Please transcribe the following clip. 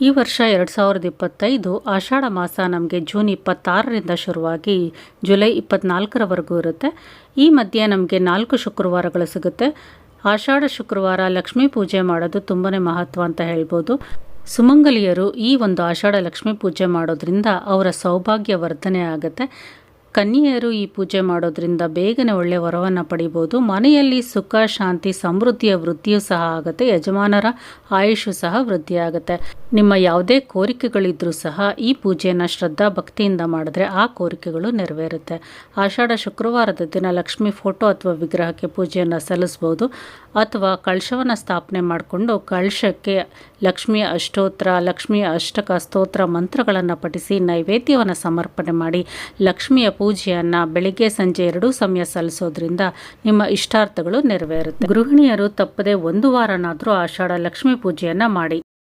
ಈ ವರ್ಷ 2025 ಆಷಾಢ ಮಾಸ ನಮಗೆ ಜೂನ್ 26ರಿಂದ ಶುರುವಾಗಿ ಜುಲೈ 24ರವರೆಗೂ ಇರುತ್ತೆ. ಈ ಮಧ್ಯೆ ನಮಗೆ 4 ಶುಕ್ರವಾರಗಳು ಸಿಗುತ್ತೆ. ಆಷಾಢ ಶುಕ್ರವಾರ ಲಕ್ಷ್ಮೀ ಪೂಜೆ ಮಾಡೋದು ತುಂಬಾ ಮಹತ್ವ ಅಂತ ಹೇಳ್ಬೋದು. ಸುಮಂಗಲಿಯರು ಈ ಒಂದು ಆಷಾಢ ಲಕ್ಷ್ಮೀ ಪೂಜೆ ಮಾಡೋದ್ರಿಂದ ಅವರ ಸೌಭಾಗ್ಯ ವರ್ಧನೆ ಆಗುತ್ತೆ. ಕನ್ಯೆಯರು ಈ ಪೂಜೆ ಮಾಡೋದ್ರಿಂದ ಬೇಗನೆ ಒಳ್ಳೆಯ ವರವನ್ನು ಪಡಿಬೋದು. ಮನೆಯಲ್ಲಿ ಸುಖ, ಶಾಂತಿ, ಸಮೃದ್ಧಿಯ ವೃದ್ಧಿಯೂ ಸಹ ಆಗುತ್ತೆ. ಯಜಮಾನರ ಆಯುಷು ಸಹ ವೃದ್ಧಿ ಆಗುತ್ತೆ. ನಿಮ್ಮ ಯಾವುದೇ ಕೋರಿಕೆಗಳಿದ್ರೂ ಸಹ ಈ ಪೂಜೆಯನ್ನು ಶ್ರದ್ಧಾ ಭಕ್ತಿಯಿಂದ ಮಾಡಿದ್ರೆ ಆ ಕೋರಿಕೆಗಳು ನೆರವೇರುತ್ತೆ. ಆಷಾಢ ಶುಕ್ರವಾರದ ದಿನ ಲಕ್ಷ್ಮಿ ಫೋಟೋ ಅಥವಾ ವಿಗ್ರಹಕ್ಕೆ ಪೂಜೆಯನ್ನು ಸಲ್ಲಿಸ್ಬೋದು. ಅಥವಾ ಕಳಶವನ್ನು ಸ್ಥಾಪನೆ ಮಾಡಿಕೊಂಡು ಕಳಶಕ್ಕೆ ಲಕ್ಷ್ಮಿಯ ಅಷ್ಟೋತ್ರ, ಲಕ್ಷ್ಮಿಯ ಅಷ್ಟಕ ಸ್ತೋತ್ರ ಮಂತ್ರಗಳನ್ನು ಪಠಿಸಿ ನೈವೇದ್ಯವನ್ನು ಸಮರ್ಪಣೆ ಮಾಡಿ ಲಕ್ಷ್ಮಿಯ ಪೂಜೆಯನ್ನು ಬೆಳಿಗ್ಗೆ ಸಂಜೆ 2 ಸಮಯ ಸಲ್ಲಿಸೋದ್ರಿಂದ ನಿಮ್ಮ ಇಷ್ಟಾರ್ಥಗಳು ನೆರವೇರುತ್ತೆ. ಗೃಹಿಣಿಯರು ತಪ್ಪದೆ 1 ವಾರನಾದರೂ ಆಷಾಢ ಲಕ್ಷ್ಮೀ ಪೂಜೆಯನ್ನು ಮಾಡಿ.